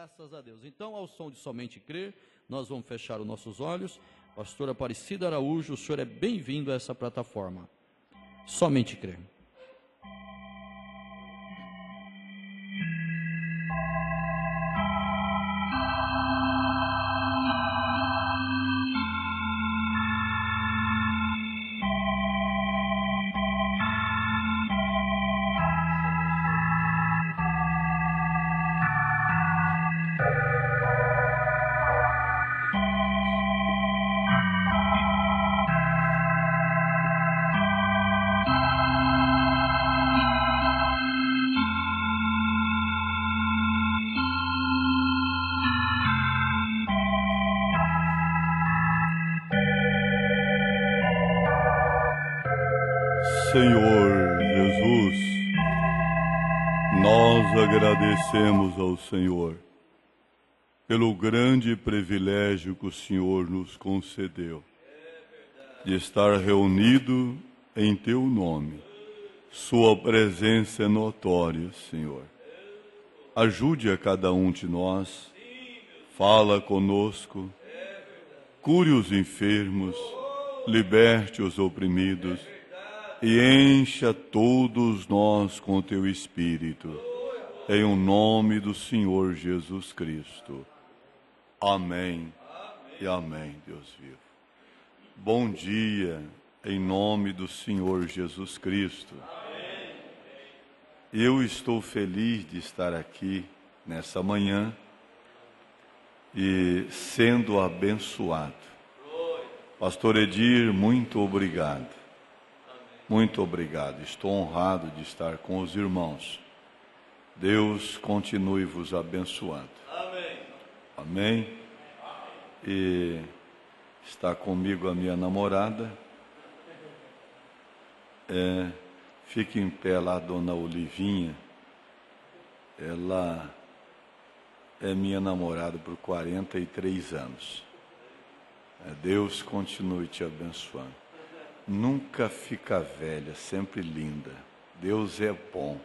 Graças a Deus. Então, ao som de Somente Crer, nós vamos fechar os nossos olhos. Pastor Aparecido Araújo, o senhor é bem-vindo a essa plataforma. Somente Crer. Senhor Jesus, nós agradecemos ao Senhor pelo grande privilégio que o Senhor nos concedeu de estar reunido em Teu nome. Sua presença é notória, Senhor. Ajude a cada um de nós, fala conosco, cure os enfermos, liberte os oprimidos, e encha todos nós com Teu Espírito, em o nome do Senhor Jesus Cristo. Amém e amém, Deus vivo. Bom dia, em nome do Senhor Jesus Cristo. Eu estou feliz de estar aqui nessa manhã e sendo abençoado. Pastor Edir, muito obrigado. Muito obrigado, estou honrado de estar com os irmãos. Deus continue vos abençoando. Amém. Amém. E está comigo a minha namorada. Fique em pé lá, dona Olivinha. Ela é minha namorada por 43 anos. Deus continue te abençoando. Nunca fica velha, sempre linda. Deus é bom.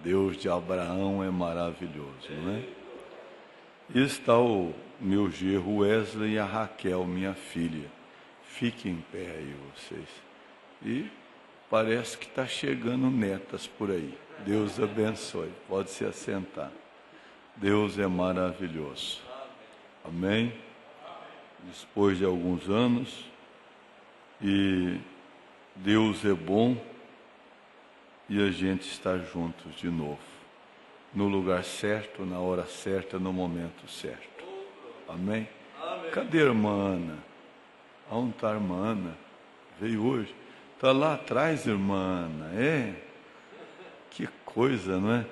Deus de Abraão é maravilhoso, não é? E está o meu genro Wesley e a Raquel, minha filha. Fiquem em pé aí vocês. E parece que está chegando netas por aí. Deus abençoe. Pode se assentar. Deus é maravilhoso. Amém? Depois de alguns anos... E Deus é bom e a gente está juntos de novo, no lugar certo, na hora certa, no momento certo. Amém? Amém. Cadê a irmã Ana? Onde está a irmã Ana? Veio hoje? Está lá atrás, irmã Ana. Que coisa, não é?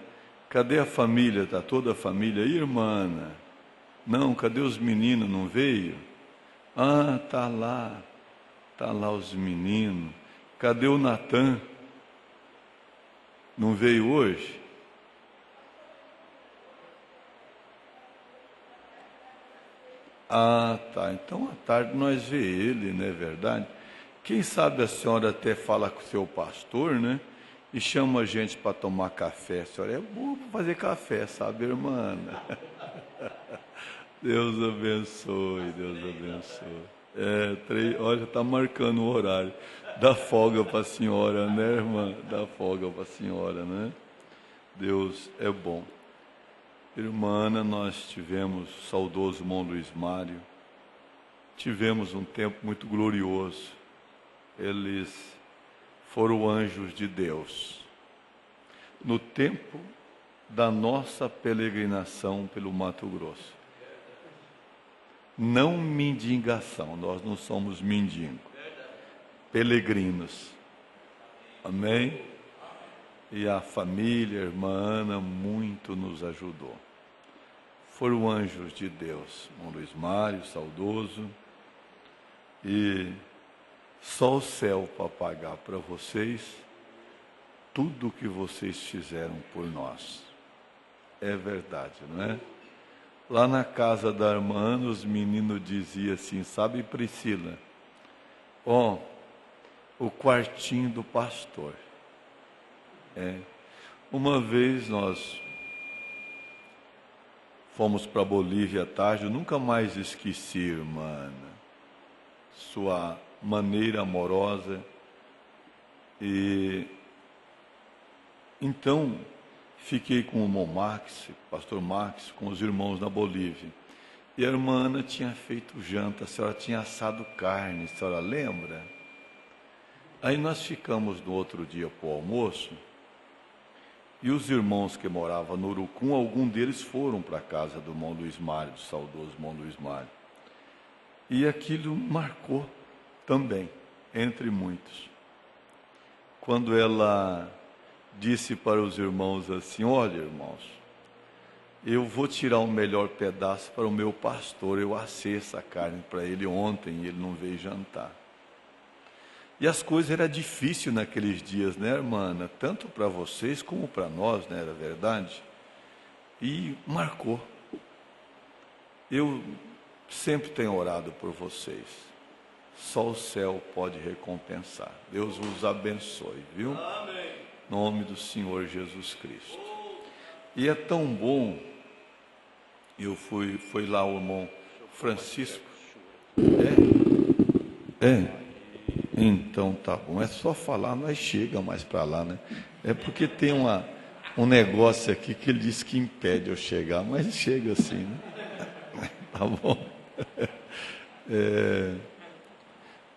Cadê a família? Está toda a família aí, irmã Ana? Não, cadê os meninos? Não veio? Está lá. Está lá os meninos. Cadê o Natan? Não veio hoje? Tá. Então, à tarde nós vê ele, não é verdade? Quem sabe a senhora até fala com o seu pastor, né? E chama a gente para tomar café. A senhora é boa para fazer café, sabe, irmã? Deus abençoe, Deus abençoe. Olha, está marcando o horário. Dá folga para a senhora, né, irmã? Dá folga para a senhora, né? Deus é bom. Irmã Ana, nós tivemos o saudoso irmão Luiz Mário. Tivemos um tempo muito glorioso. Eles foram anjos de Deus. No tempo da nossa peregrinação pelo Mato Grosso. Não mendigação, nós não somos mendigos, peregrinos. Amém? E a família, a irmã Ana, muito nos ajudou. Foram anjos de Deus, irmão Luiz Mário, saudoso, e só o céu para pagar para vocês tudo o que vocês fizeram por nós. É verdade, não é? Lá na casa da irmã Ana, os meninos diziam assim, sabe, Priscila? O quartinho do pastor. Uma vez nós fomos para Bolívia à tarde, eu nunca mais esqueci, irmã Ana, sua maneira amorosa. E então fiquei com o irmão Max, pastor Max, com os irmãos na Bolívia. E a irmã Ana tinha feito janta, a senhora tinha assado carne, a senhora lembra? Aí nós ficamos no outro dia para o almoço, e os irmãos que moravam no Urucum, algum deles foram para a casa do irmão Luiz Mário, do saudoso irmão Luiz Mário. E aquilo marcou também, entre muitos. Quando ela disse para os irmãos assim: olha, irmãos, eu vou tirar o melhor pedaço para o meu pastor, eu assei essa carne para ele ontem e ele não veio jantar. E as coisas eram difíceis naqueles dias, né, irmã Ana? Tanto para vocês como para nós, né, era verdade? E marcou. Eu sempre tenho orado por vocês. Só o céu pode recompensar. Deus vos abençoe, viu? Amém. Em nome do Senhor Jesus Cristo. E é tão bom. Foi lá o irmão Francisco. Então tá bom. É só falar, nós chega mais para lá, né? É porque tem um negócio aqui que ele disse que impede eu chegar, mas chega assim, né? Tá bom.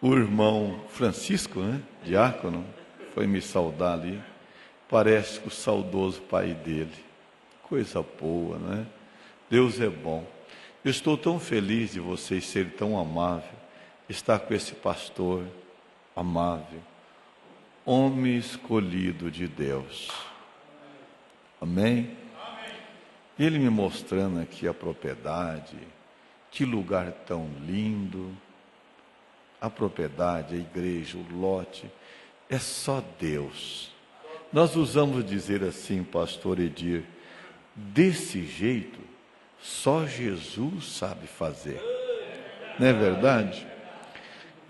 O irmão Francisco, né, diácono, foi me saudar ali. Parece que o saudoso pai dele. Coisa boa, né? Deus é bom. Eu estou tão feliz de vocês serem tão amáveis, estar com esse pastor amável, homem escolhido de Deus. Amém? Ele me mostrando aqui a propriedade, que lugar tão lindo. A propriedade, a igreja, o lote, é só Deus. Nós usamos dizer assim, pastor Edir, desse jeito, só Jesus sabe fazer. Não é verdade?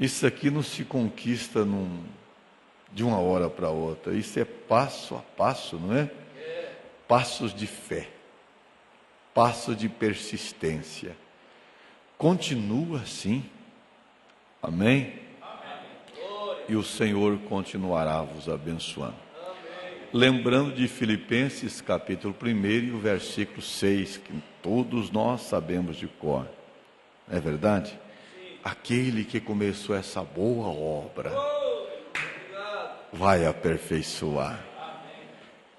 Isso aqui não se conquista de uma hora para outra. Isso é passo a passo, não é? Passos de fé, passos de persistência. Continua assim. Amém? E o Senhor continuará vos abençoando. Lembrando de Filipenses capítulo 1 e o versículo 6, que todos nós sabemos de cor. Não é verdade? Aquele que começou essa boa obra vai aperfeiçoar.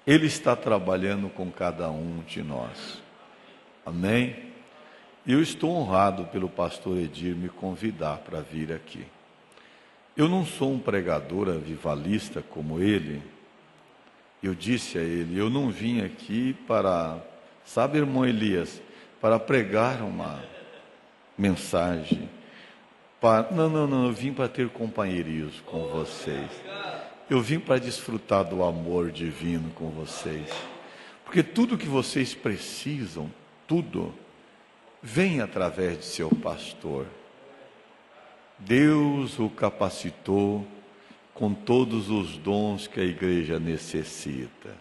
Ele está trabalhando com cada um de nós. Amém? E eu estou honrado pelo pastor Edir me convidar para vir aqui. Eu não sou um pregador avivalista como ele. Eu disse a ele, eu não vim aqui para, sabe, irmão Elias, para pregar uma mensagem. Não, eu vim para ter companheirismo com vocês. Eu vim para desfrutar do amor divino com vocês. Porque tudo que vocês precisam, tudo, vem através de seu pastor. Deus o capacitou com todos os dons que a igreja necessita.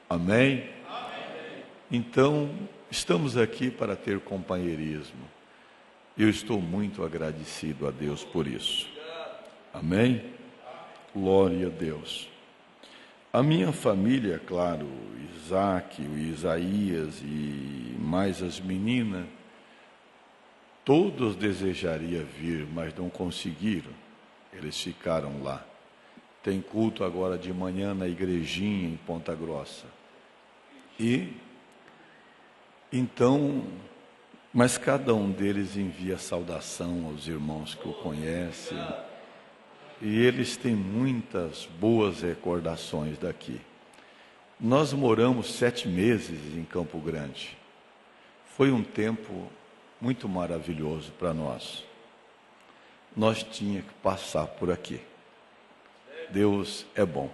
Amém? Então, estamos aqui para ter companheirismo. Eu estou muito agradecido a Deus por isso. Amém? Glória a Deus. A minha família, claro, o Isaac, o Isaías e mais as meninas, todos desejariam vir, mas não conseguiram. Eles ficaram lá. Tem culto agora de manhã na igrejinha em Ponta Grossa. Mas cada um deles envia saudação aos irmãos que o conhecem. E eles têm muitas boas recordações daqui. Nós moramos 7 meses em Campo Grande. Foi um tempo muito maravilhoso para nós. Nós tínhamos que passar por aqui. Deus é bom.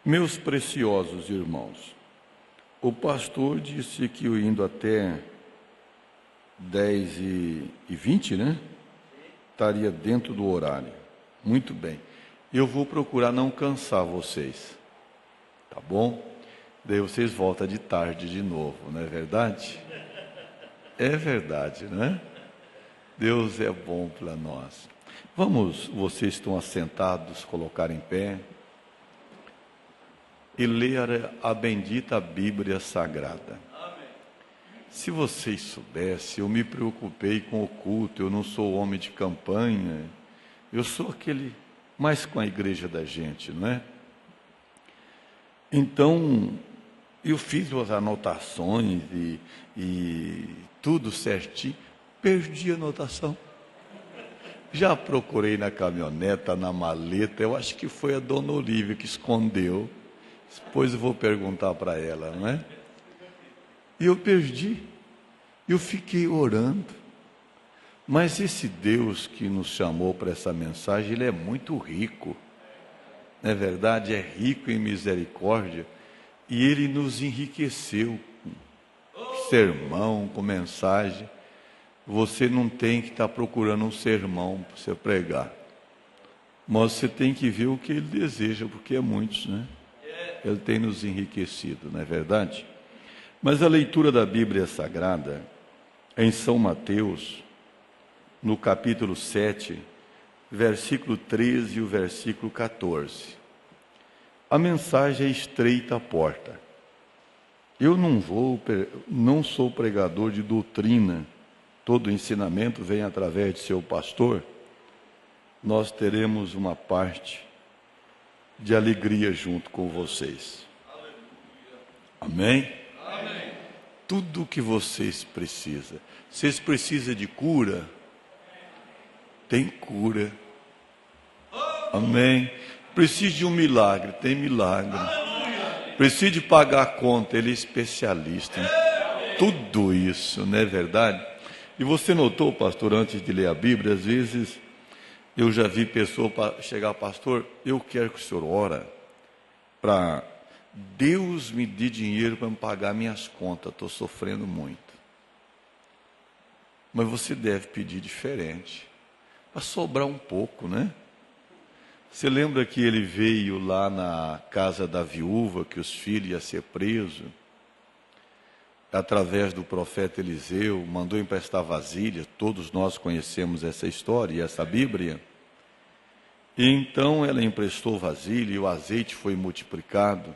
Meus preciosos irmãos, o pastor disse que eu indo até 10h20, né? Estaria dentro do horário. Muito bem. Eu vou procurar não cansar vocês. Tá bom? Daí vocês voltam de tarde de novo, não é verdade? É verdade, né? Deus é bom para nós. Vamos, vocês estão assentados, colocar em pé e ler a bendita Bíblia Sagrada. Se vocês soubessem, eu me preocupei com o culto, eu não sou homem de campanha, eu sou aquele mais com a igreja da gente, não é? Então, eu fiz as anotações e tudo certinho, perdi a anotação. Já procurei na caminhoneta, na maleta, eu acho que foi a dona Olívia que escondeu. Depois eu vou perguntar para ela, não é? E eu perdi, eu fiquei orando. Mas esse Deus que nos chamou para essa mensagem, Ele é muito rico. Não é verdade? É rico em misericórdia. E Ele nos enriqueceu com sermão, com mensagem. Você não tem que estar procurando um sermão para você pregar. Mas você tem que ver o que Ele deseja, porque é muitos, né? Ele tem nos enriquecido, não é verdade? Mas a leitura da Bíblia Sagrada, em São Mateus, no capítulo 7, versículo 13 e o versículo 14. A mensagem é estreita a porta. Eu não sou pregador de doutrina, todo ensinamento vem através de seu pastor. Nós teremos uma parte de alegria junto com vocês. Amém? Amém. Tudo o que vocês precisam. Vocês precisam de cura? Tem cura. Amém. Precisa de um milagre? Tem milagre. Precisa de pagar a conta? Ele é especialista em tudo isso, não é verdade? E você notou, pastor, antes de ler a Bíblia, às vezes eu já vi pessoa chegar, pastor, eu quero que o senhor ore para Deus me dê dinheiro para me pagar minhas contas, estou sofrendo muito. Mas você deve pedir diferente, para sobrar um pouco, né? Você lembra que ele veio lá na casa da viúva, que os filhos iam ser presos? Através do profeta Eliseu, mandou emprestar vasilha, todos nós conhecemos essa história e essa Bíblia. E então ela emprestou vasilha e o azeite foi multiplicado.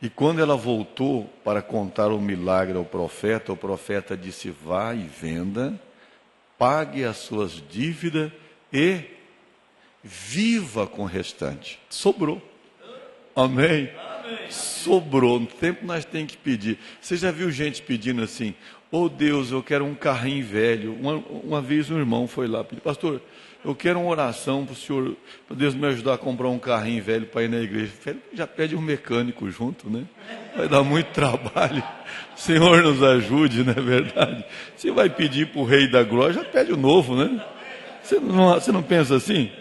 E quando ela voltou para contar o milagre ao profeta, o profeta disse, vá e venda, pague as suas dívidas e viva com o restante. Sobrou. Amém? Sobrou. No tempo nós temos que pedir. Você já viu gente pedindo assim, Deus, eu quero um carrinho velho. Uma vez um irmão foi lá pedir, pastor, eu quero uma oração para o senhor, para Deus me ajudar a comprar um carrinho velho para ir na igreja. Já pede um mecânico junto, né? Vai dar muito trabalho. O Senhor nos ajude, não é verdade? Você vai pedir para o Rei da Glória, já pede o novo, né? Você não pensa assim?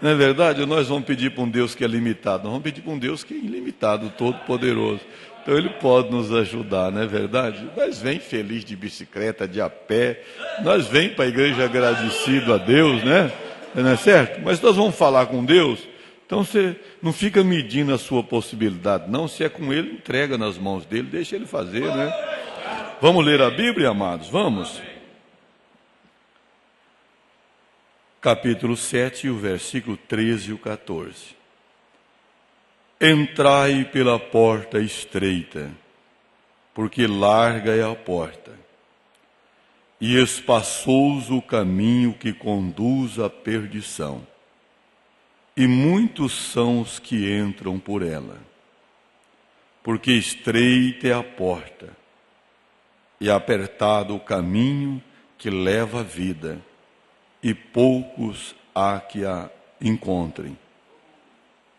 Não é verdade? Nós vamos pedir para um Deus que é limitado, nós vamos pedir para um Deus que é ilimitado, todo-poderoso. Então Ele pode nos ajudar, não é verdade? Nós vem feliz de bicicleta, de a pé, nós vem para a igreja agradecido a Deus, né? Não é certo? Mas nós vamos falar com Deus, então você não fica medindo a sua possibilidade, não. Se é com Ele, entrega nas mãos dEle, deixa Ele fazer, né? Vamos ler a Bíblia, amados? Vamos? Capítulo 7, o versículo 13 e o 14. Entrai pela porta estreita, porque larga é a porta, e espaçoso o caminho que conduz à perdição, e muitos são os que entram por ela. Porque estreita é a porta, e apertado o caminho que leva à vida, e poucos há que a encontrem.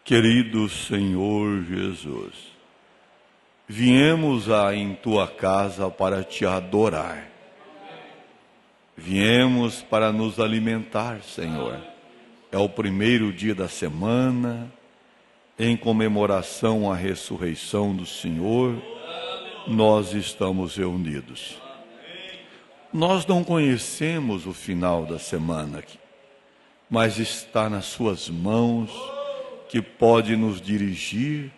Querido Senhor Jesus, viemos em tua casa para te adorar. Viemos para nos alimentar, Senhor. É o primeiro dia da semana, em comemoração à ressurreição do Senhor, nós estamos reunidos. Nós não conhecemos o final da semana, mas está nas suas mãos, que pode nos dirigir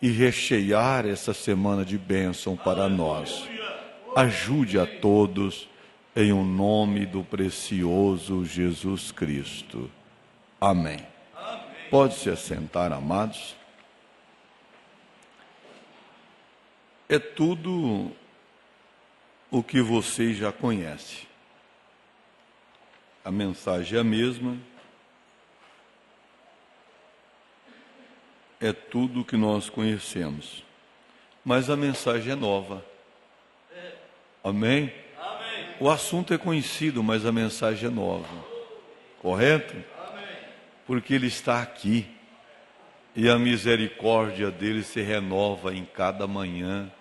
e rechear essa semana de bênção para nós. ajude a todos, em o nome do precioso Jesus Cristo. Amém. Pode se assentar, amados. É tudo o que vocês já conhecem. A mensagem é a mesma. É tudo o que nós conhecemos. Mas a mensagem é nova. Amém? Amém. O assunto é conhecido, mas a mensagem é nova. Correto? Amém. Porque Ele está aqui. E a misericórdia dele se renova em cada manhã,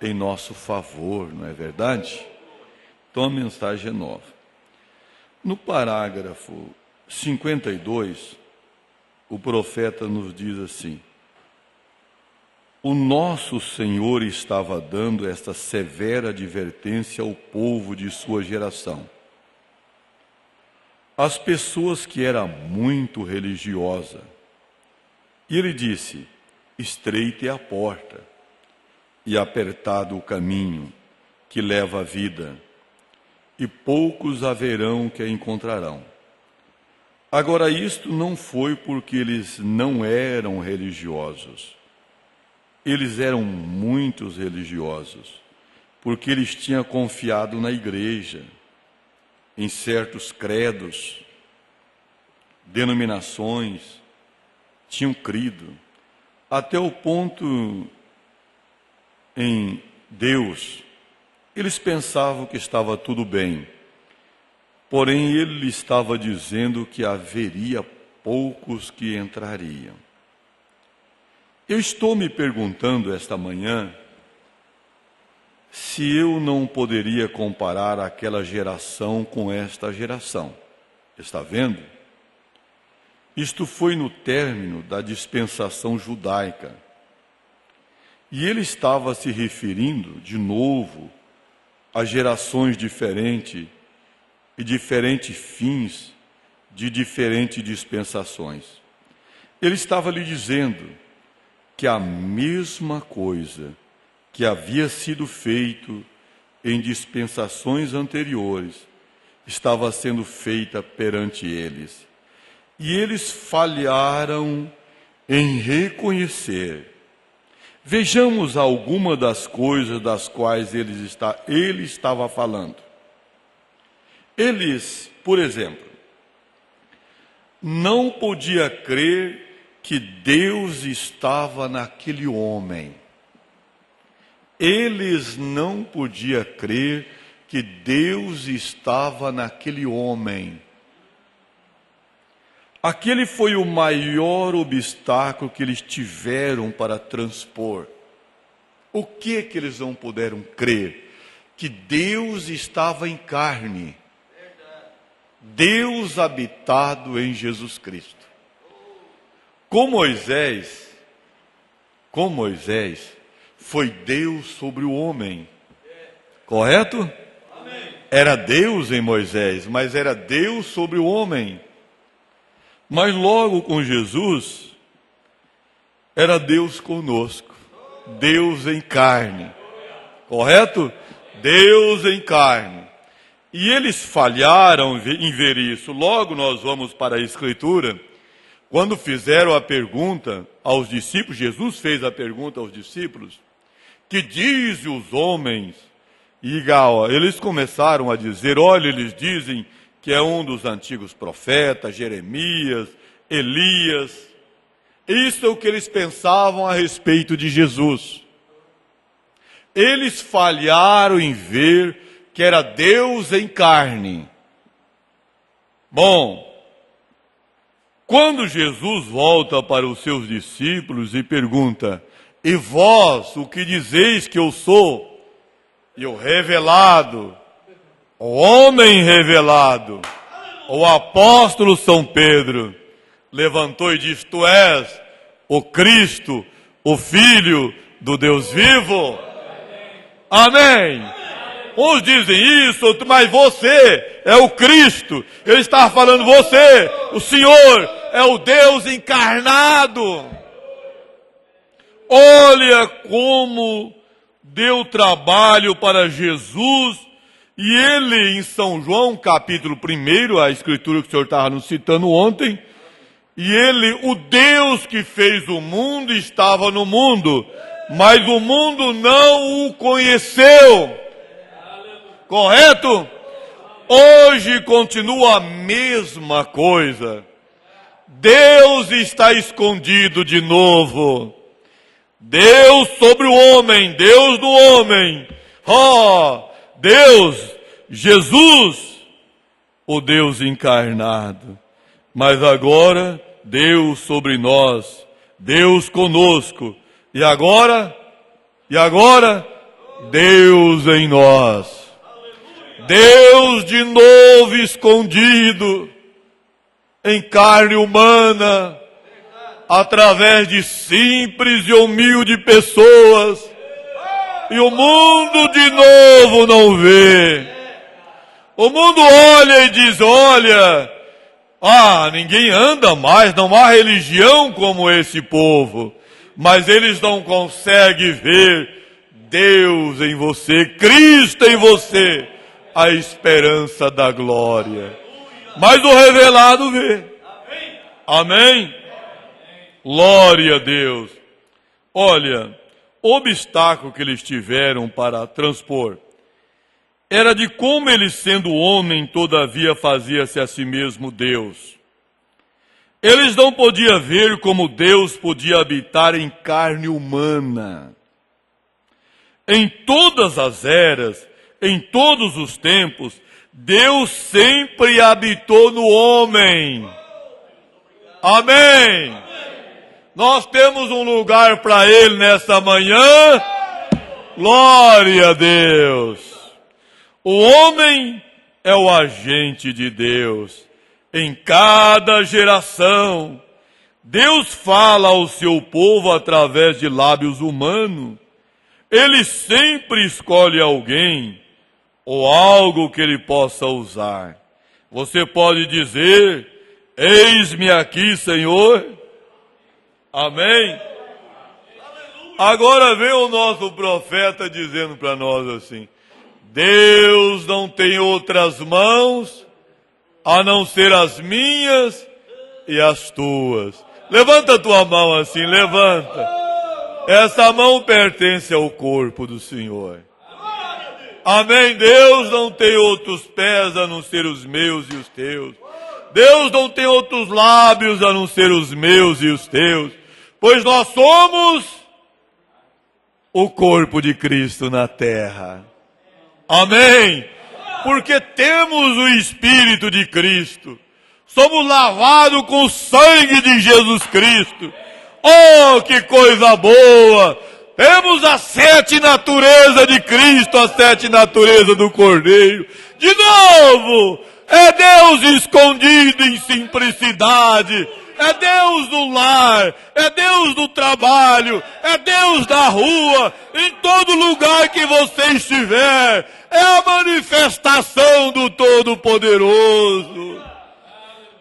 em nosso favor, não é verdade? Então a mensagem é nova. No parágrafo 52, o profeta nos diz assim: o nosso Senhor estava dando esta severa advertência ao povo de sua geração. As pessoas que eram muito religiosas. E ele disse: estreita é a porta, e apertado o caminho que leva à vida, e poucos haverão que a encontrarão. Agora, isto não foi porque eles não eram religiosos. Eles eram muitos religiosos, porque eles tinham confiado na igreja, em certos credos, denominações, tinham crido, até o ponto em Deus, eles pensavam que estava tudo bem, porém ele estava dizendo que haveria poucos que entrariam. Eu estou me perguntando esta manhã se eu não poderia comparar aquela geração com esta geração. Está vendo? Isto foi no término da dispensação judaica. E ele estava se referindo, de novo, a gerações diferentes e diferentes fins de diferentes dispensações. Ele estava lhe dizendo que a mesma coisa que havia sido feito em dispensações anteriores estava sendo feita perante eles. E eles falharam em reconhecer. Vejamos alguma das coisas das quais ele estava falando. Eles, por exemplo, não podia crer que Deus estava naquele homem. Eles não podiam crer que Deus estava naquele homem. Aquele foi o maior obstáculo que eles tiveram para transpor. O que eles não puderam crer? Que Deus estava em carne. Deus habitado em Jesus Cristo. Com Moisés, foi Deus sobre o homem. Correto? Era Deus em Moisés, mas era Deus sobre o homem. Mas logo com Jesus, era Deus conosco, Deus em carne, correto? Deus em carne. E eles falharam em ver isso. Logo nós vamos para a Escritura, quando fizeram a pergunta aos discípulos, Jesus fez a pergunta aos discípulos, que dizem os homens? E eles começaram a dizer, olha, eles dizem que é um dos antigos profetas, Jeremias, Elias. Isso é o que eles pensavam a respeito de Jesus. Eles falharam em ver que era Deus em carne. Bom, quando Jesus volta para os seus discípulos e pergunta, e vós, o que dizeis que eu sou? E o revelado, o homem revelado, o apóstolo São Pedro, levantou e disse, tu és o Cristo, o Filho do Deus vivo? Amém. Uns dizem isso, mas você é o Cristo. Ele estava falando, você, o Senhor, é o Deus encarnado. Olha como deu trabalho para Jesus, e ele em São João, capítulo 1, a escritura que o senhor estava nos citando ontem, e ele, o Deus que fez o mundo, estava no mundo, mas o mundo não o conheceu. Correto? Hoje continua a mesma coisa. Deus está escondido de novo. Deus sobre o homem, Deus do homem. Deus, Jesus, o Deus encarnado. Mas agora, Deus sobre nós, Deus conosco. E agora, Deus em nós. Deus de novo escondido em carne humana, através de simples e humildes pessoas. E o mundo de novo não vê. O mundo olha e diz, olha, ninguém anda mais, não há religião como esse povo. Mas eles não conseguem ver Deus em você, Cristo em você, a esperança da glória. Mas o revelado vê. Amém? Glória a Deus. Olha, o obstáculo que eles tiveram para transpor era de como ele, sendo homem, todavia fazia-se a si mesmo Deus. Eles não podiam ver como Deus podia habitar em carne humana. Em todas as eras, em todos os tempos, Deus sempre habitou no homem. Amém. Nós temos um lugar para Ele nesta manhã. Glória a Deus. O homem é o agente de Deus. Em cada geração, Deus fala ao seu povo através de lábios humanos. Ele sempre escolhe alguém ou algo que ele possa usar. Você pode dizer, eis-me aqui, Senhor. Amém? Agora vem o nosso profeta dizendo para nós assim, Deus não tem outras mãos a não ser as minhas e as tuas. Levanta a tua mão assim, levanta. Essa mão pertence ao corpo do Senhor. Amém? Deus não tem outros pés a não ser os meus e os teus. Deus não tem outros lábios a não ser os meus e os teus. Pois nós somos o corpo de Cristo na terra. Amém? Porque temos o Espírito de Cristo. Somos lavados com o sangue de Jesus Cristo. Oh, que coisa boa! Temos as 7 naturezas de Cristo, as 7 naturezas do Cordeiro. De novo, é Deus escondido em simplicidade. É Deus no lar, é Deus no trabalho, é Deus na rua, em todo lugar que você estiver. É a manifestação do Todo-Poderoso.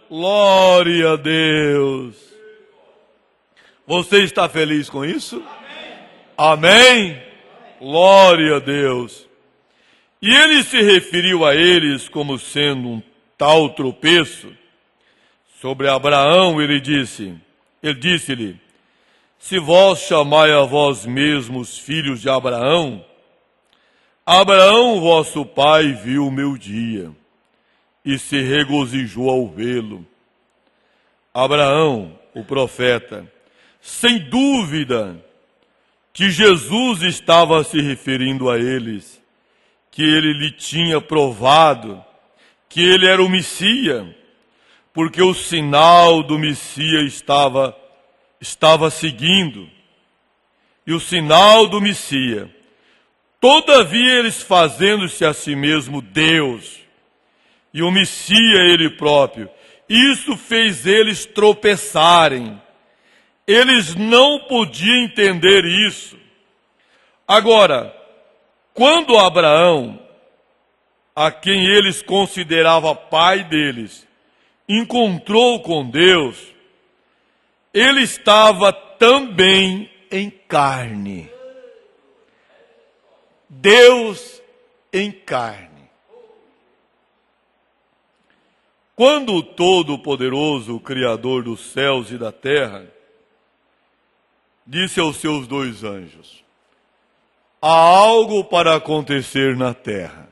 Glória a Deus. Você está feliz com isso? Amém? Glória a Deus. E ele se referiu a eles como sendo um tal tropeço. Sobre Abraão ele disse-lhe, se vós chamai a vós mesmos filhos de Abraão, Abraão vosso pai viu o meu dia, e se regozijou ao vê-lo. Abraão, o profeta, sem dúvida que Jesus estava se referindo a eles, que ele lhe tinha provado que ele era o Messias, porque o sinal do Messias estava seguindo. E o sinal do Messias, todavia eles fazendo-se a si mesmo Deus, e o Messias ele próprio, isso fez eles tropeçarem. Eles não podiam entender isso. Agora, quando Abraão, a quem eles consideravam pai deles, encontrou com Deus, ele estava também em carne. Deus em carne. Quando o Todo-Poderoso, o Criador dos céus e da terra, disse aos seus 2 anjos: há algo para acontecer na terra.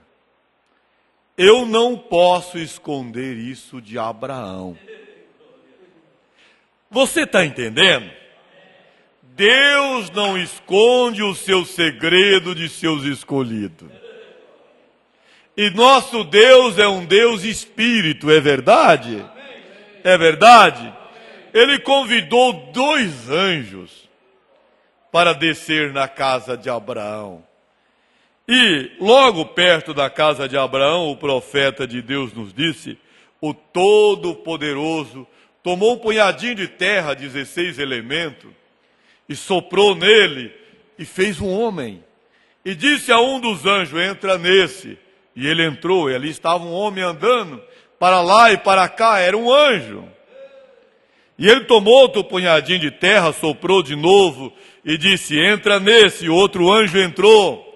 Eu não posso esconder isso de Abraão. Você está entendendo? Deus não esconde o seu segredo de seus escolhidos. E nosso Deus é um Deus espírito, é verdade? É verdade? Ele convidou 2 anjos para descer na casa de Abraão. E logo perto da casa de Abraão, o profeta de Deus nos disse: o Todo-Poderoso tomou um punhadinho de terra, 16 elementos, e soprou nele e fez um homem. E disse a um dos anjos: entra nesse. E ele entrou, e ali estava um homem andando para lá e para cá, era um anjo. E ele tomou outro punhadinho de terra, soprou de novo e disse: entra nesse. E outro anjo entrou.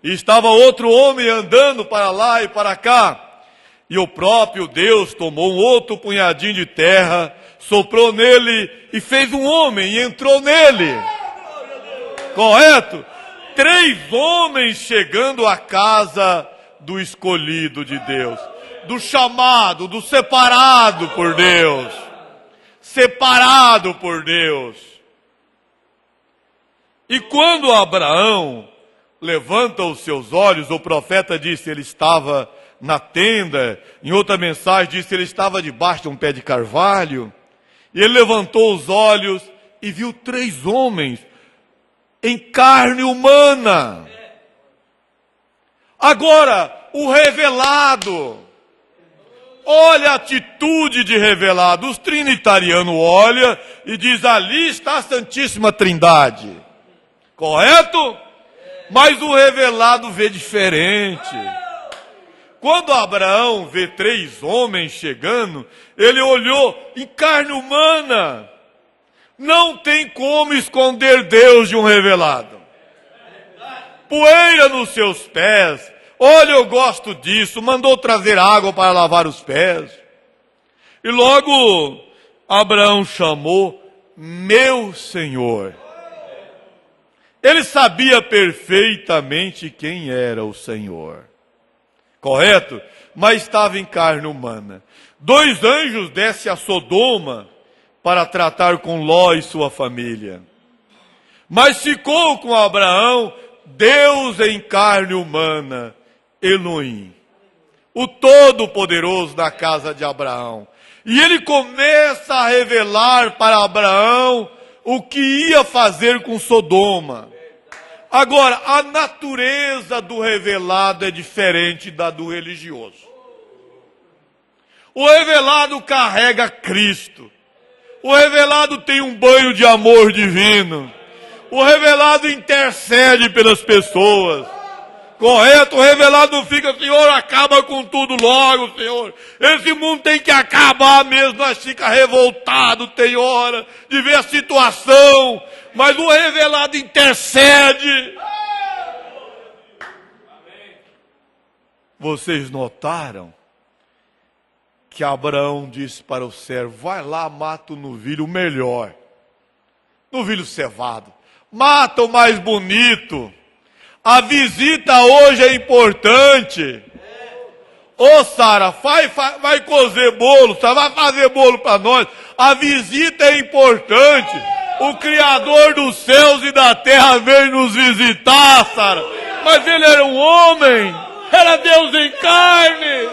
E estava outro homem andando para lá e para cá. E o próprio Deus tomou um outro punhadinho de terra, soprou nele e fez um homem e entrou nele. Correto? 3 homens chegando à casa do escolhido de Deus, do chamado, do separado por Deus. Separado por Deus. E quando Abraão levanta os seus olhos, o profeta disse ele estava na tenda, em outra mensagem disse ele estava debaixo de um pé de carvalho, e ele levantou os olhos e viu 3 homens em carne humana. Agora, o revelado, olha a atitude de revelado. Os trinitarianos olham e diz: ali está a Santíssima Trindade. Correto? Mas o revelado vê diferente. Quando Abraão vê 3 homens chegando, ele olhou em carne humana. Não tem como esconder Deus de um revelado. Poeira nos seus pés. Olha, eu gosto disso. Mandou trazer água para lavar os pés. E logo Abraão chamou meu Senhor. Ele sabia perfeitamente quem era o Senhor. Correto? Mas estava em carne humana. 2 anjos descem a Sodoma para tratar com Ló e sua família. Mas ficou com Abraão Deus em carne humana, Elohim, o Todo-Poderoso da casa de Abraão. E ele começa a revelar para Abraão o que ia fazer com Sodoma. Agora, a natureza do revelado é diferente da do religioso. O revelado carrega Cristo. O revelado tem um banho de amor divino. O revelado intercede pelas pessoas. Correto? O revelado fica: Senhor, acaba com tudo logo, Senhor. Esse mundo tem que acabar mesmo. Nós ficamos revoltados, tem hora de ver a situação. Mas o revelado intercede. Vocês notaram que Abraão disse para o servo: vai lá, mata o novilho o melhor. Novilho cevado. Mata o mais bonito. A visita hoje é importante. Ô Sara, vai cozer bolo, vai fazer bolo para nós. A visita é importante. O Criador dos céus e da terra veio nos visitar, Sara. Mas ele era um homem, era Deus em carne.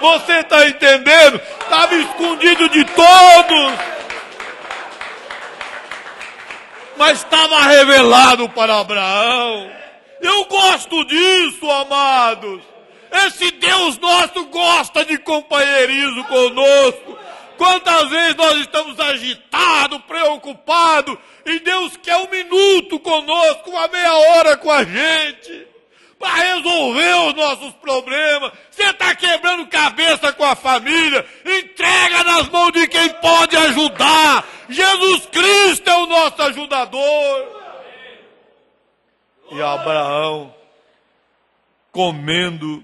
Você está entendendo? Estava escondido de todos. Mas estava revelado para Abraão. Eu gosto disso, amados. Esse Deus nosso gosta de companheirismo conosco. Quantas vezes nós estamos agitados, preocupados, e Deus quer 1 minuto conosco, uma meia hora com a gente, para resolver os nossos problemas. Você está quebrando cabeça com a família, entrega nas mãos de quem pode ajudar. Jesus Cristo é o nosso ajudador. E Abraão comendo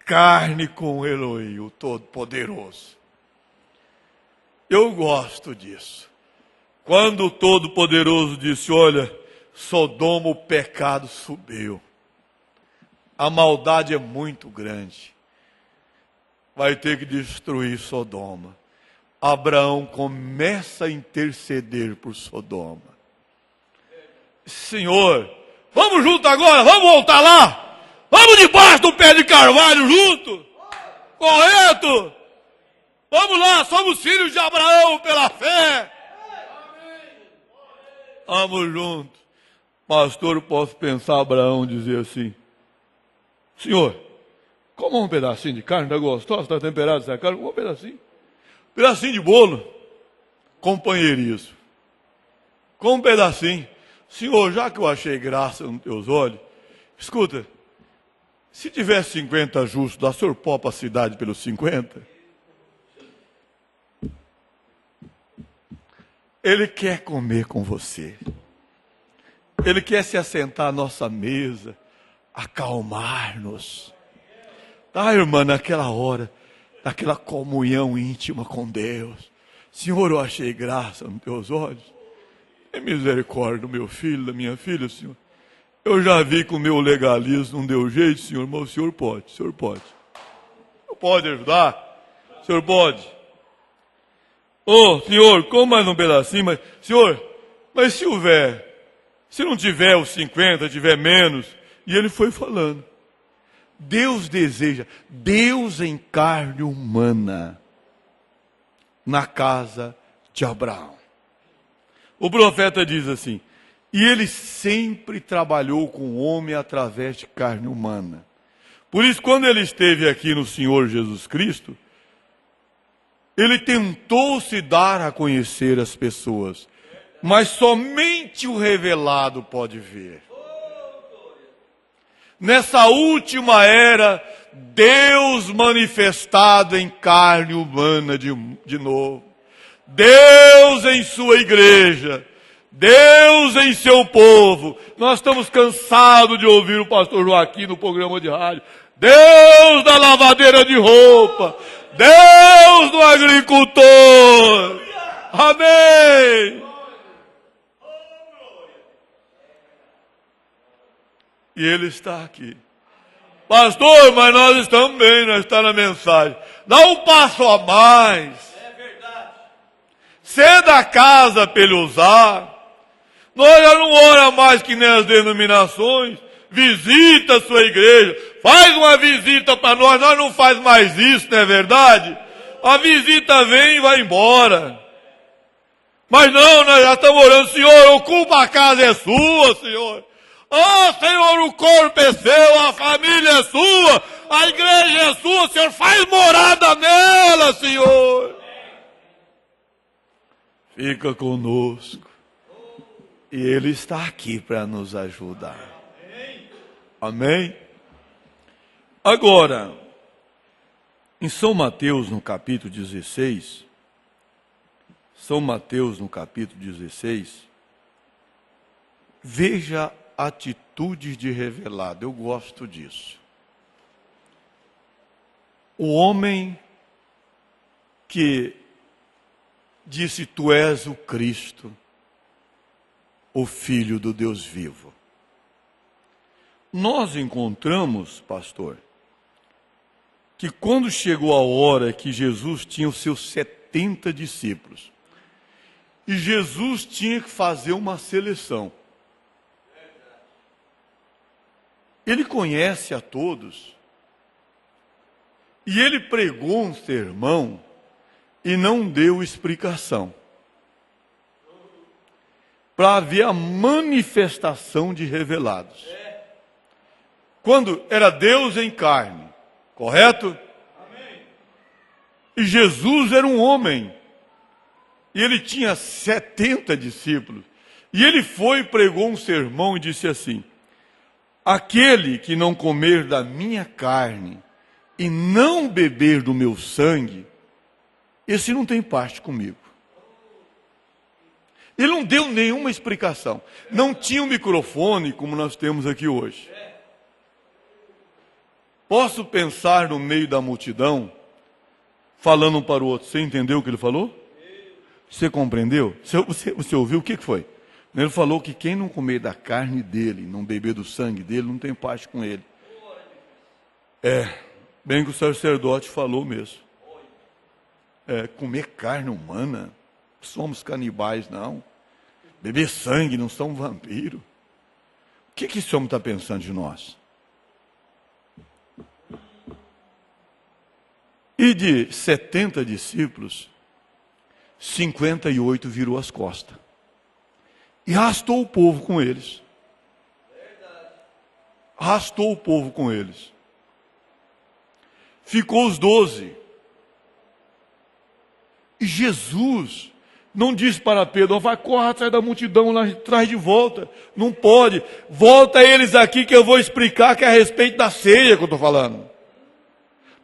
carne com o Elohim, o Todo-Poderoso. Eu gosto disso. Quando o Todo-Poderoso disse, olha, Sodoma, o pecado subiu. A maldade é muito grande. Vai ter que destruir Sodoma. Abraão começa a interceder por Sodoma. Senhor, vamos junto agora, vamos voltar lá. Vamos debaixo do pé de carvalho junto. Correto. Vamos lá, somos filhos de Abraão pela fé. Vamos junto. Pastor, eu posso pensar Abraão dizer assim, Senhor, como um pedacinho de carne, está gostoso, está temperado essa carne, um pedacinho de bolo, companheirismo, com um pedacinho. Senhor, já que eu achei graça nos teus olhos, escuta, se tiver 50 justos, dá senhor popa a cidade pelos 50? Ele quer comer com você. Ele quer se assentar à nossa mesa, acalmar-nos. Tá, irmã, naquela hora, naquela comunhão íntima com Deus. Senhor, eu achei graça nos teus olhos. Tem misericórdia do meu filho, da minha filha, Senhor. Eu já vi que o meu legalismo não deu jeito, Senhor, mas o Senhor pode. O Senhor pode ajudar? O Senhor pode. Ô, Senhor, como mais um pedacinho, mas, Senhor, mas se não tiver os 50, tiver menos, e ele foi falando. Deus deseja, Deus em carne humana, na casa de Abraão. O profeta diz assim, e ele sempre trabalhou com o homem através de carne humana. Por isso, quando ele esteve aqui no Senhor Jesus Cristo, ele tentou se dar a conhecer as pessoas, mas somente o revelado pode ver. Nessa última era, Deus manifestado em carne humana de novo. Deus em sua igreja. Deus em seu povo. Nós estamos cansados de ouvir o pastor Joaquim no programa de rádio. Deus da lavadeira de roupa. Deus do agricultor. Amém. E ele está aqui. Pastor, mas nós estamos bem, nós estamos na mensagem. Dá um passo a mais. É verdade. Ceda a casa para ele usar. Nós já não ora mais que nem as denominações. Visita a sua igreja. Faz uma visita para nós. Nós não faz mais isso, não é verdade? A visita vem e vai embora. Mas não, nós já estamos orando. Senhor, ocupa a casa, é sua, Senhor. Oh, Senhor, o corpo é seu, a família é sua, a igreja é sua, Senhor, faz morada nela, Senhor. Fica conosco. E Ele está aqui para nos ajudar. Amém? Agora, em São Mateus, no capítulo 16, veja atitudes de revelado. Eu gosto disso. O homem que disse, tu és o Cristo, o Filho do Deus vivo. Nós encontramos, pastor, que quando chegou a hora que Jesus tinha os seus 70 discípulos, e Jesus tinha que fazer uma seleção. Ele conhece a todos, e ele pregou um sermão e não deu explicação, para haver a manifestação de revelados. Quando era Deus em carne, correto? Amém. E Jesus era um homem, e ele tinha 70 discípulos, e ele foi e pregou um sermão e disse assim, aquele que não comer da minha carne e não beber do meu sangue, esse não tem parte comigo. Ele não deu nenhuma explicação. Não tinha um microfone como nós temos aqui hoje. Posso pensar no meio da multidão, falando um para o outro. Você entendeu o que ele falou? Você compreendeu? Você ouviu o que foi? Ele falou que quem não comer da carne dele, não beber do sangue dele, não tem parte com ele. Bem que o sacerdote falou mesmo. Comer carne humana, somos canibais não. Beber sangue, não somos vampiros. O que esse homem está pensando de nós? E de 70 discípulos, 58 virou as costas. E arrastou o povo com eles. Arrastou o povo com eles. Ficou os 12. E Jesus não disse para Pedro: vai, corra atrás da multidão lá atrás de volta. Não pode. Volta eles aqui que eu vou explicar que é a respeito da ceia que eu estou falando.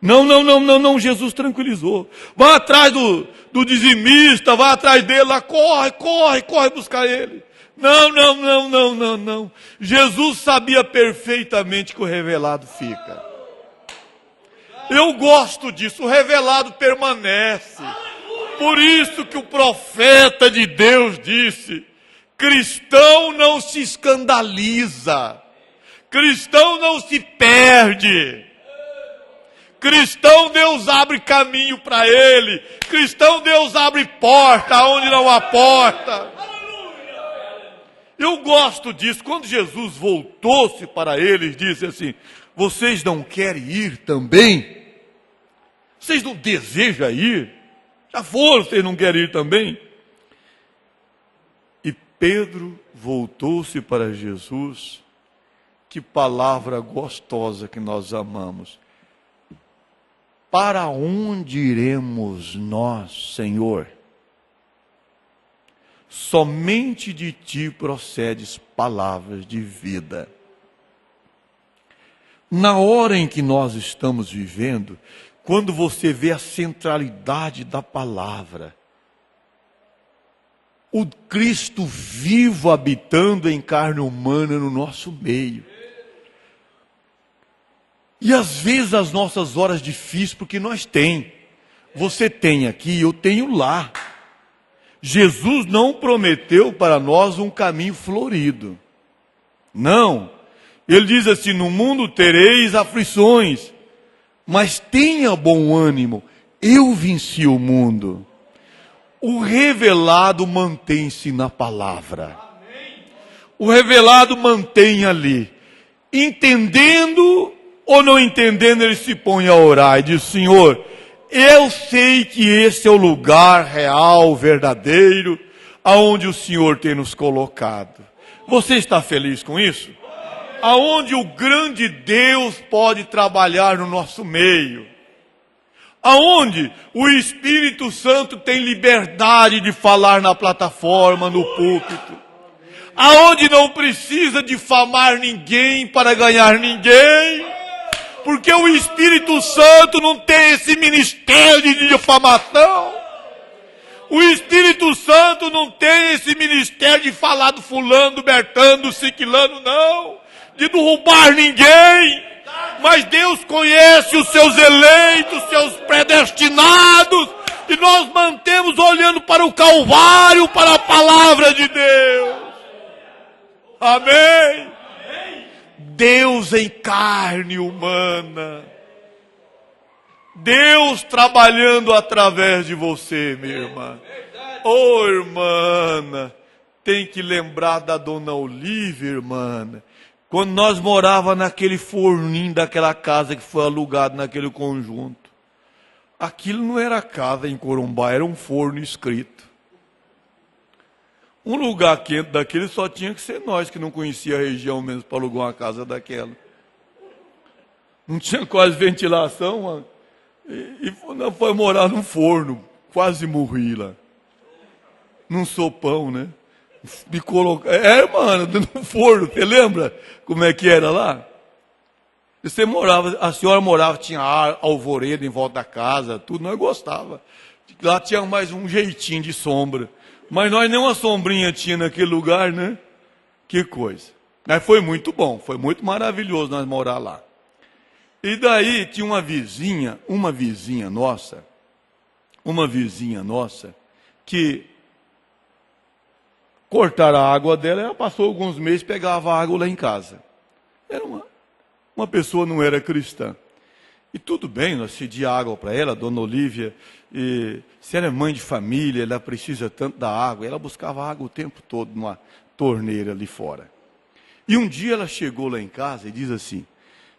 Não, Jesus tranquilizou. Vai atrás do dizimista, vai atrás dele lá, corre buscar ele. Não. Jesus sabia perfeitamente que o revelado fica. Eu gosto disso, o revelado permanece. Por isso que o profeta de Deus disse: cristão não se escandaliza, cristão não se perde. Cristão, Deus abre caminho para ele. Cristão, Deus abre porta onde não há porta. Eu gosto disso. Quando Jesus voltou-se para eles, disse assim: vocês não querem ir também? Vocês não desejam ir? Já foram, vocês não querem ir também? E Pedro voltou-se para Jesus. Que palavra gostosa que nós amamos. Para onde iremos nós, Senhor? Somente de ti procedes palavras de vida. Na hora em que nós estamos vivendo, quando você vê a centralidade da palavra, o Cristo vivo habitando em carne humana no nosso meio. E às vezes as nossas horas difíceis, porque nós tem. Você tem aqui, eu tenho lá. Jesus não prometeu para nós um caminho florido. Não. Ele diz assim: no mundo tereis aflições, mas tenha bom ânimo, eu venci o mundo. O revelado mantém-se na palavra. O revelado mantém ali. Entendendo ou não entendendo, ele se põe a orar e diz: Senhor, eu sei que esse é o lugar real, verdadeiro, aonde o Senhor tem nos colocado. Você está feliz com isso? Aonde o grande Deus pode trabalhar no nosso meio. Aonde o Espírito Santo tem liberdade de falar na plataforma, no púlpito. Aonde não precisa difamar ninguém para ganhar ninguém. Porque o Espírito Santo não tem esse ministério de difamação. O Espírito Santo não tem esse ministério de falar do fulano, do bertano, do ciclano, não. De derrubar ninguém. Mas Deus conhece os seus eleitos, os seus predestinados. E nós mantemos olhando para o Calvário, para a palavra de Deus. Amém. Deus em carne humana. Deus trabalhando através de você, minha irmã. Ô, irmã, tem que lembrar da dona Olívia, irmã. Quando nós morávamos naquele forninho daquela casa que foi alugado naquele conjunto. Aquilo não era casa em Corumbá, era um forno escrito. Um lugar quente daquele só tinha que ser nós que não conhecia a região mesmo para alugar uma casa daquela. Não tinha quase ventilação, mano. E foi morar num forno. Quase morri lá. Num sopão, né? Me colocar. Mano, no forno. Você lembra como é que era lá? Você morava, a senhora morava, tinha alvoreda em volta da casa, tudo, nós gostava. Lá tinha mais um jeitinho de sombra. Mas nós nem uma sombrinha tinha naquele lugar, né? Que coisa. Mas foi muito bom, foi muito maravilhoso nós morar lá. E daí tinha uma vizinha nossa, que cortaram a água dela, ela passou alguns meses, pegava água lá em casa. Era uma pessoa, não era cristã. E tudo bem, nós cedia água para ela, dona Olívia, e se ela é mãe de família, ela precisa tanto da água, ela buscava água o tempo todo numa torneira ali fora. E um dia ela chegou lá em casa e diz assim: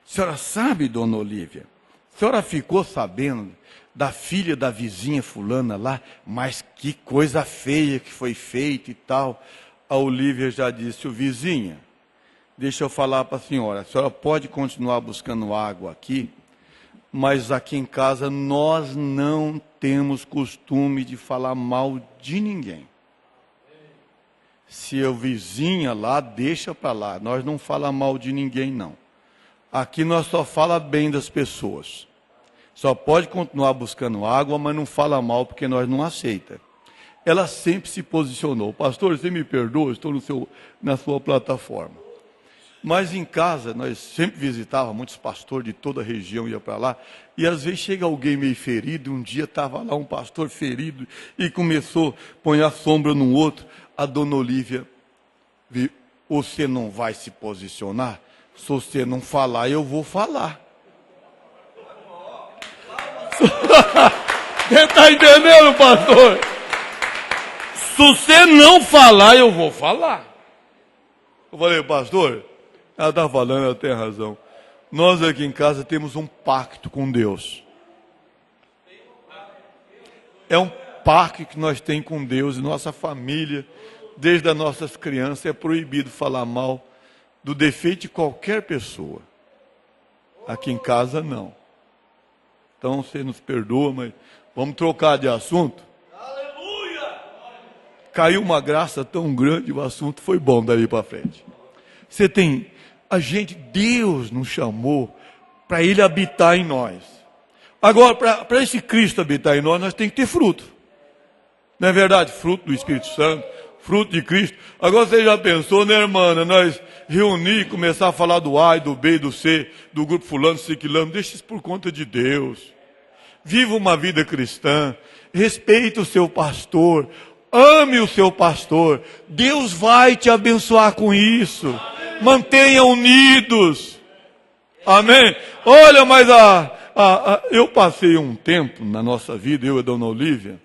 senhora sabe, dona Olívia, a senhora ficou sabendo da filha da vizinha fulana lá, mas que coisa feia que foi feita e tal. A Olívia já disse: o vizinha, deixa eu falar para a senhora pode continuar buscando água aqui, mas aqui em casa nós não temos costume de falar mal de ninguém. Se a vizinha lá, deixa para lá, nós não falamos mal de ninguém não. Aqui nós só fala bem das pessoas. Só pode continuar buscando água, mas não fala mal, porque nós não aceita. Ela sempre se posicionou: pastor, você me perdoa, estou na sua plataforma. Mas em casa, nós sempre visitávamos muitos pastores de toda a região, ia para lá, e às vezes chega alguém meio ferido. Um dia estava lá um pastor ferido, e começou a pôr a sombra num outro. A dona Olívia: você não vai se posicionar? Se você não falar, eu vou falar. Você está entendendo, pastor? Se você não falar, eu vou falar. Eu falei: pastor, ela está falando, ela tem razão. Nós aqui em casa temos um pacto com Deus. É um pacto que nós temos com Deus e nossa família. Desde as nossas crianças é proibido falar mal do defeito de qualquer pessoa. Aqui em casa não. Então você nos perdoa, mas vamos trocar de assunto. Aleluia! Caiu uma graça tão grande, o assunto foi bom dali para frente. Deus nos chamou para Ele habitar em nós. Agora, para esse Cristo habitar em nós temos que ter fruto. Não é verdade? Fruto do Espírito Santo, fruto de Cristo. Agora você já pensou, né, irmã? Nós reunir, começar a falar do A, do B, do C, do grupo fulano, ciclano, deixa isso por conta de Deus. Viva uma vida cristã, respeite o seu pastor, ame o seu pastor. Deus vai te abençoar com isso. Mantenha unidos. Amém? Olha, mas eu passei um tempo na nossa vida, eu e a dona Olívia,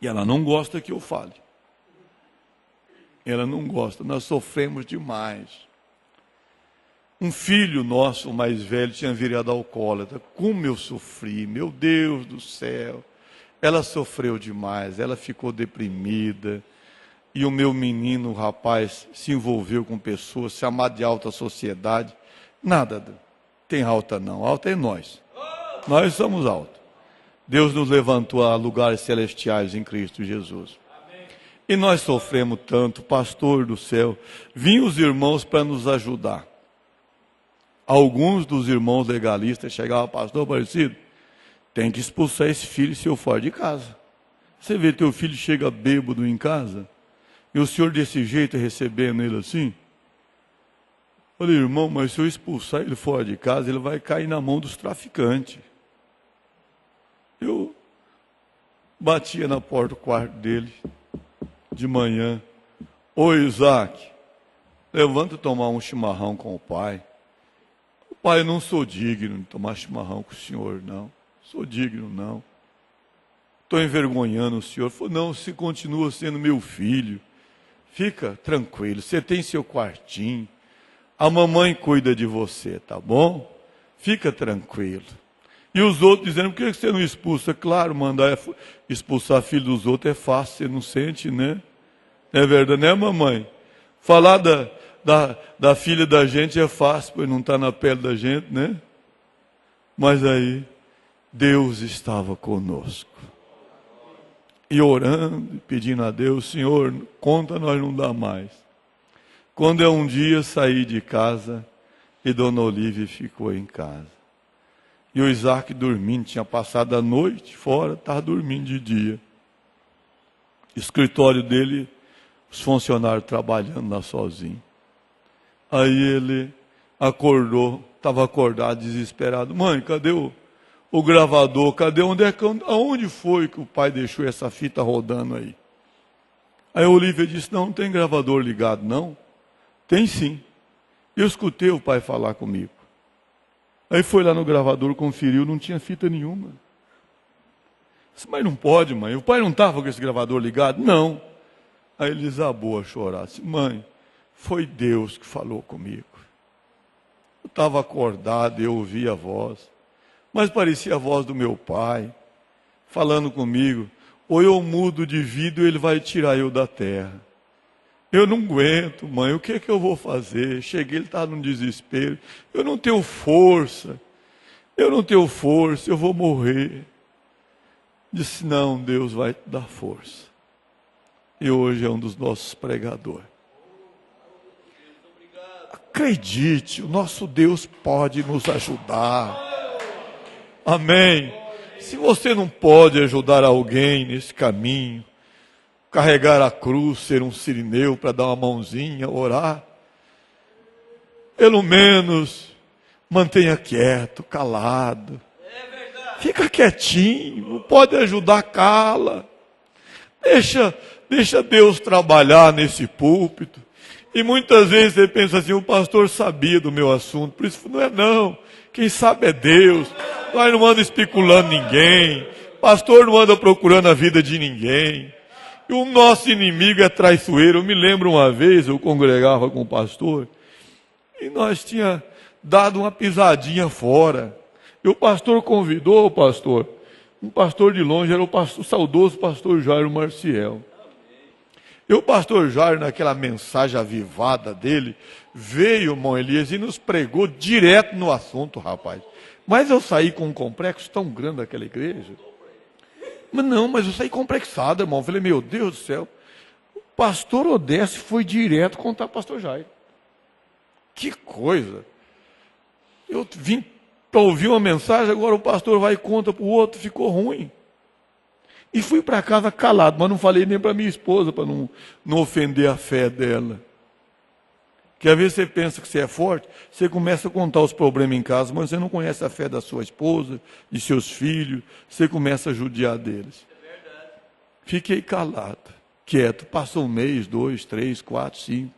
e ela não gosta que eu fale. Ela não gosta, nós sofremos demais. Um filho nosso, o mais velho, tinha virado alcoólatra. Como eu sofri, meu Deus do céu. Ela sofreu demais, ela ficou deprimida. E o meu menino, o rapaz, se envolveu com pessoas, chamadas de alta sociedade. Nada tem alta não, alta é nós. Nós somos altos. Deus nos levantou a lugares celestiais em Cristo Jesus. E nós sofremos tanto, pastor do céu. Vinham os irmãos para nos ajudar. Alguns dos irmãos legalistas chegavam: pastor Aparecido, tem que expulsar esse filho se eu for de casa. Você vê, teu filho chega bêbado em casa, e o senhor desse jeito recebendo ele assim? Falei: irmão, mas se eu expulsar ele fora de casa, ele vai cair na mão dos traficantes. Eu batia na porta do quarto dele, de manhã: ô Isaac, levanta tomar um chimarrão com o pai. Pai, eu não sou digno de tomar chimarrão com o senhor, não. Sou digno, não. Estou envergonhando o senhor. Falei: não, você continua sendo meu filho. Fica tranquilo, você tem seu quartinho. A mamãe cuida de você, tá bom? Fica tranquilo. E os outros dizendo: por que você não expulsa? Claro, mandar expulsar filho dos outros é fácil, você não sente, né? Não é verdade, né, mamãe? Falar da filha da gente é fácil, pois não está na pele da gente, né? Mas aí, Deus estava conosco. E orando, pedindo a Deus: Senhor, conta nós não dá mais. Quando eu um dia saí de casa, e dona Olívia ficou em casa. E o Isaac dormindo, tinha passado a noite fora, estava dormindo de dia. Escritório dele, os funcionários trabalhando lá sozinho. Aí ele acordou Estava acordado, desesperado. Mãe, cadê o gravador? Cadê? Aonde foi que o pai deixou essa fita rodando aí? Aí a Olivia disse, não tem gravador ligado, não? Tem sim. Eu escutei o pai falar comigo. Aí foi lá no gravador, conferiu, não tinha fita nenhuma. Disse, mas não pode, mãe. O pai não estava com esse gravador ligado? Não. Aí ele desabou a chorar. Disse, mãe, foi Deus que falou comigo. Eu estava acordado, eu ouvi a voz. Mas parecia a voz do meu pai, falando comigo. Ou eu mudo de vida ou ele vai tirar eu da terra. Eu não aguento, mãe, o que é que eu vou fazer? Cheguei, ele estava num desespero. Eu não tenho força, eu vou morrer. Disse, não, Deus vai te dar força. E hoje é um dos nossos pregadores. Acredite, o nosso Deus pode nos ajudar. Amém. Se você não pode ajudar alguém nesse caminho, carregar a cruz, ser um sirineu para dar uma mãozinha, orar, pelo menos mantenha quieto, calado. Fica quietinho, não pode ajudar, cala. Deixa Deus trabalhar nesse púlpito. E muitas vezes você pensa assim, o pastor sabia do meu assunto, por isso não é não. Quem sabe é Deus. Nós não anda especulando ninguém. Pastor não anda procurando a vida de ninguém. E o nosso inimigo é traiçoeiro. Eu me lembro uma vez, eu congregava com o pastor, e nós tínhamos dado uma pisadinha fora. E o pastor convidou o pastor. Um pastor de longe era o saudoso pastor Jairo Marciel. E o pastor Jairo, naquela mensagem avivada dele, veio, irmão Elias, e nos pregou direto no assunto, rapaz. Mas eu saí com um complexo tão grande daquela igreja. Mas eu saí complexado, irmão. Eu falei, meu Deus do céu. O pastor Odécio foi direto contar para o pastor Jairo. Que coisa. Eu vim para ouvir uma mensagem, agora o pastor vai e conta para o outro, ficou ruim. E fui para casa calado, mas não falei nem para minha esposa, para não ofender a fé dela. Que às vezes você pensa que você é forte, você começa a contar os problemas em casa, mas você não conhece a fé da sua esposa, de seus filhos, você começa a judiar deles. Fiquei calado, quieto, passou 1 mês, 2, 3, 4, 5.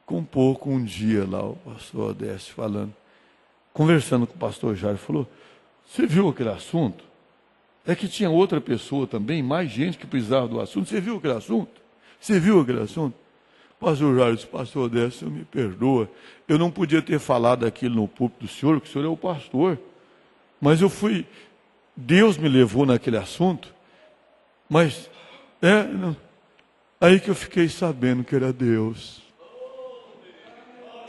Com pouco, um dia lá, o pastor Odécio falando, conversando com o pastor Jairo, falou, você viu aquele assunto? É que tinha outra pessoa também, mais gente que precisava do assunto. Você viu aquele assunto? Você viu aquele assunto? Pastor Jairo disse, pastor Odécio, me perdoa. Eu não podia ter falado aquilo no púlpito do senhor, porque o senhor é o pastor. Mas eu fui, Deus me levou naquele assunto. Mas, aí que eu fiquei sabendo que era Deus.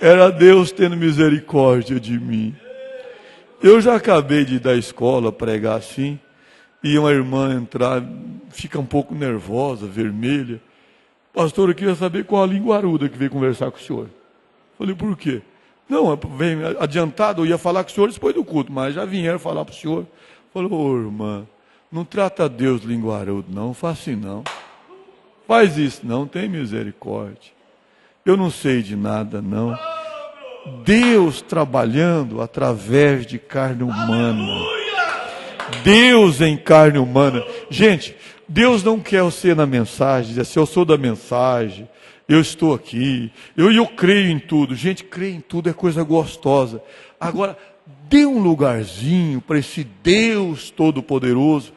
Era Deus tendo misericórdia de mim. Eu já acabei de ir da escola pregar assim. E uma irmã entrar, fica um pouco nervosa, vermelha. Pastor, eu queria saber qual a linguaruda que veio conversar com o senhor. Falei, por quê? Não, vem adiantado, eu ia falar com o senhor depois do culto, mas já vieram falar para o senhor. Falou, irmã, não trata Deus de linguarudo, não, faça assim não. Faz isso não, tem misericórdia. Eu não sei de nada, não. Deus trabalhando através de carne humana. Deus em carne humana. Gente, Deus não quer você na mensagem, dizer assim, eu sou da mensagem, eu estou aqui, eu creio em tudo. Gente, crer em tudo é coisa gostosa. Agora, dê um lugarzinho para esse Deus Todo-Poderoso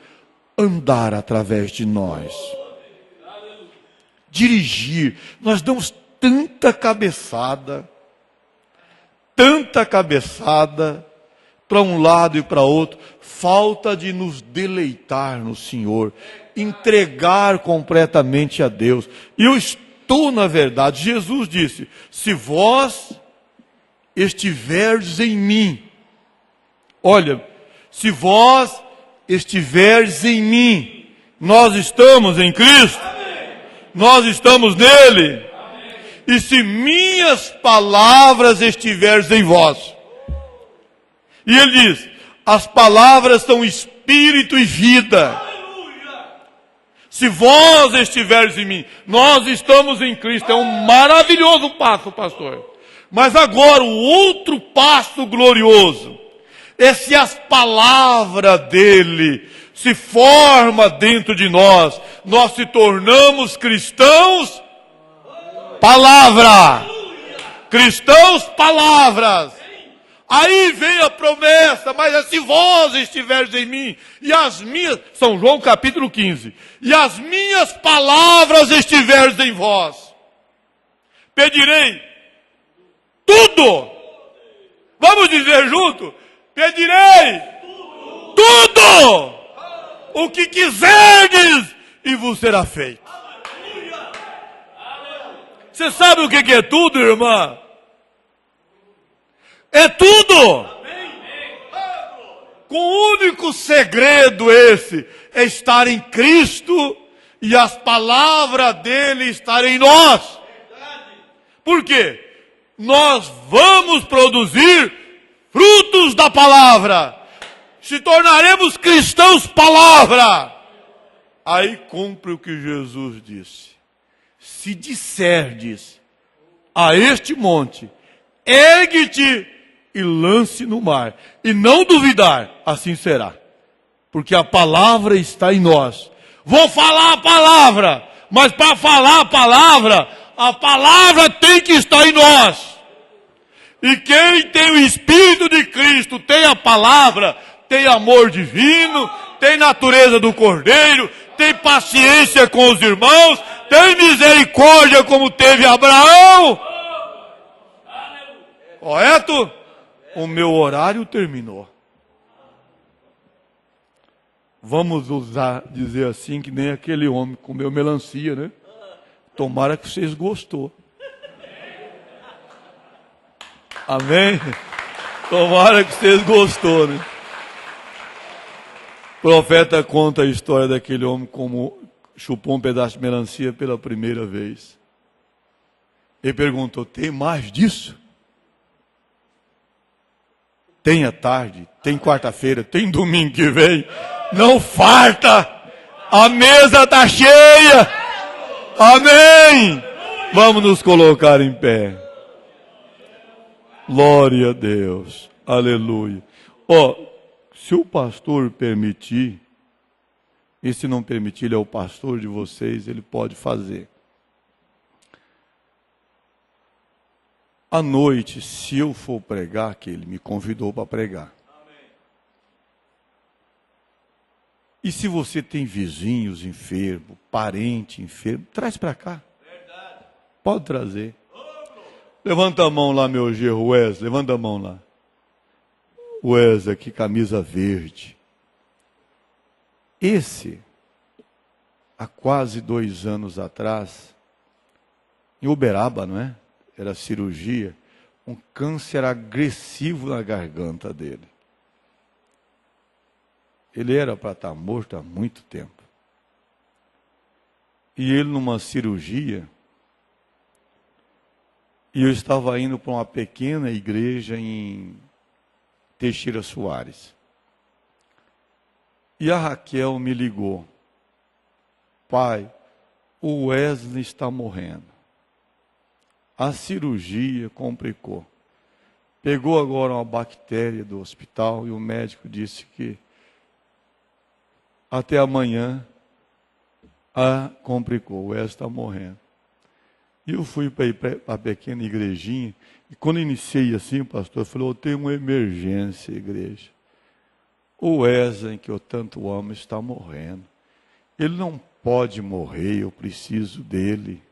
andar através de nós. Dirigir. Nós damos tanta cabeçada para um lado e para outro, falta de nos deleitar no Senhor, entregar completamente a Deus. E eu estou, na verdade, Jesus disse, se vós estiverdes em mim, olha, se vós estiverdes em mim, nós estamos em Cristo, nós estamos nele, e se minhas palavras estiverdes em vós. E ele diz, as palavras são espírito e vida. Se vós estiveres em mim, nós estamos em Cristo. É um maravilhoso passo, pastor. Mas agora o outro passo glorioso é se as palavras dele se forma dentro de nós, nós se tornamos cristãos palavra. Cristãos palavras. Aí vem a promessa, mas se vós estiveres em mim, e as minhas, São João capítulo 15, e as minhas palavras estiveres em vós, pedirei tudo. Vamos dizer junto? Pedirei tudo o que quiserdes e vos será feito. Você sabe o que é tudo, irmã? É tudo. Com o único segredo esse, é estar em Cristo e as palavras dele estarem em nós. Por quê? Nós vamos produzir frutos da palavra. Se tornaremos cristãos palavra. Aí cumpre o que Jesus disse. Se disserdes a este monte, ergue-te e lance no mar, e não duvidar, assim será. Porque a palavra está em nós. Vou falar a palavra, mas para falar a palavra tem que estar em nós. E quem tem o Espírito de Cristo, tem a palavra, tem amor divino, tem natureza do Cordeiro, tem paciência com os irmãos, tem misericórdia como teve Abraão. Correto? O meu horário terminou. Vamos dizer assim, que nem aquele homem que comeu melancia, né? Tomara que vocês gostou. Amém? Tomara que vocês gostou, né? O profeta conta a história daquele homem como chupou um pedaço de melancia pela primeira vez. Ele perguntou, tem mais disso? Tem à tarde, tem quarta-feira, tem domingo que vem. Não farta! A mesa está cheia! Amém! Vamos nos colocar em pé. Glória a Deus. Aleluia. Se o pastor permitir, e se não permitir, ele é o pastor de vocês, ele pode fazer. À noite, se eu for pregar, que ele me convidou para pregar. Amém. E se você tem vizinhos enfermos, parente enfermo, traz para cá. Verdade. Pode trazer. Levanta a mão lá, meu gerro Wesley, levanta a mão lá. Wesley, aqui, camisa verde. Esse, há quase 2 anos atrás, em Uberaba, não é? Era cirurgia, um câncer agressivo na garganta dele. Ele era para estar morto há muito tempo. E ele numa cirurgia, e eu estava indo para uma pequena igreja em Teixeira Soares. E a Raquel me ligou. Pai, o Wesley está morrendo. A cirurgia complicou. Pegou agora uma bactéria do hospital e o médico disse que até amanhã complicou. O Wesley está morrendo. E eu fui para a pequena igrejinha e quando iniciei assim, o pastor falou, eu tenho uma emergência, igreja. O Wesley, que eu tanto amo, está morrendo. Ele não pode morrer, eu preciso dele.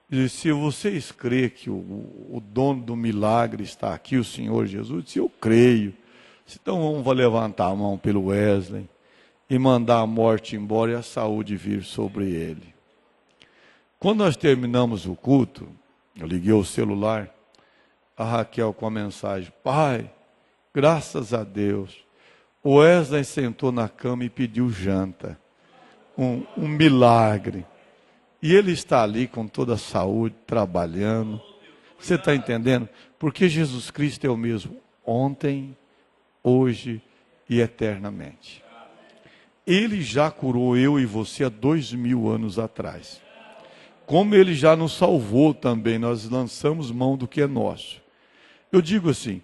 E se vocês creem que o dono do milagre está aqui, o Senhor Jesus, disse, eu creio. Então vamos levantar a mão pelo Wesley e mandar a morte embora e a saúde vir sobre ele. Quando nós terminamos o culto, eu liguei o celular, a Raquel com a mensagem, pai, graças a Deus, o Wesley sentou na cama e pediu janta. Um milagre. E ele está ali com toda a saúde, trabalhando. Você está entendendo? Porque Jesus Cristo é o mesmo ontem, hoje e eternamente. Ele já curou eu e você há 2000 anos atrás. como Ele já nos salvou também, nós lançamos mão do que é nosso. Eu digo assim,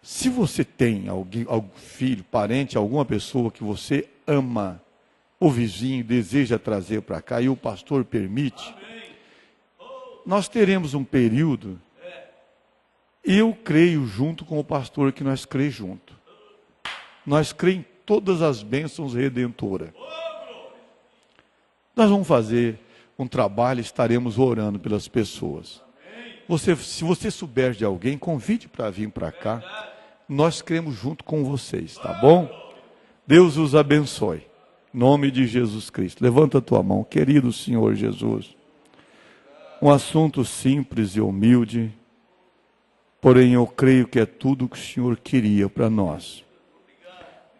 se você tem algum filho, parente, alguma pessoa que você ama, o vizinho deseja trazer para cá e o pastor permite, nós teremos um período, eu creio junto com o pastor que nós cremos junto. Nós cremos em todas as bênçãos redentoras. Nós vamos fazer um trabalho, estaremos orando pelas pessoas. Se você souber de alguém, convide para vir para cá. Nós cremos junto com vocês, tá bom? Deus os abençoe. Em nome de Jesus Cristo. Levanta a tua mão, querido Senhor Jesus. Um assunto simples e humilde, porém eu creio que é tudo o que o Senhor queria para nós.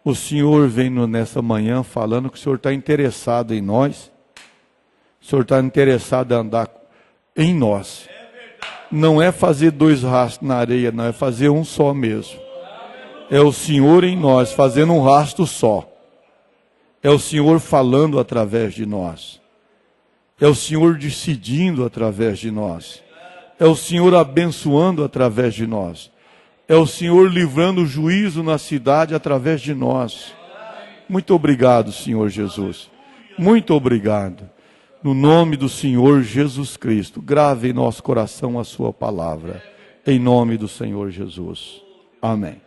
O Senhor vem nessa manhã falando que o Senhor está interessado em nós. O Senhor está interessado em andar em nós. Não é fazer 2 rastros na areia, não, é fazer um só mesmo. É o Senhor em nós, fazendo um rastro só. É o Senhor falando através de nós. É o Senhor decidindo através de nós. É o Senhor abençoando através de nós. É o Senhor livrando o juízo na cidade através de nós. Muito obrigado, Senhor Jesus. Muito obrigado. No nome do Senhor Jesus Cristo, grave em nosso coração a sua palavra. Em nome do Senhor Jesus. Amém.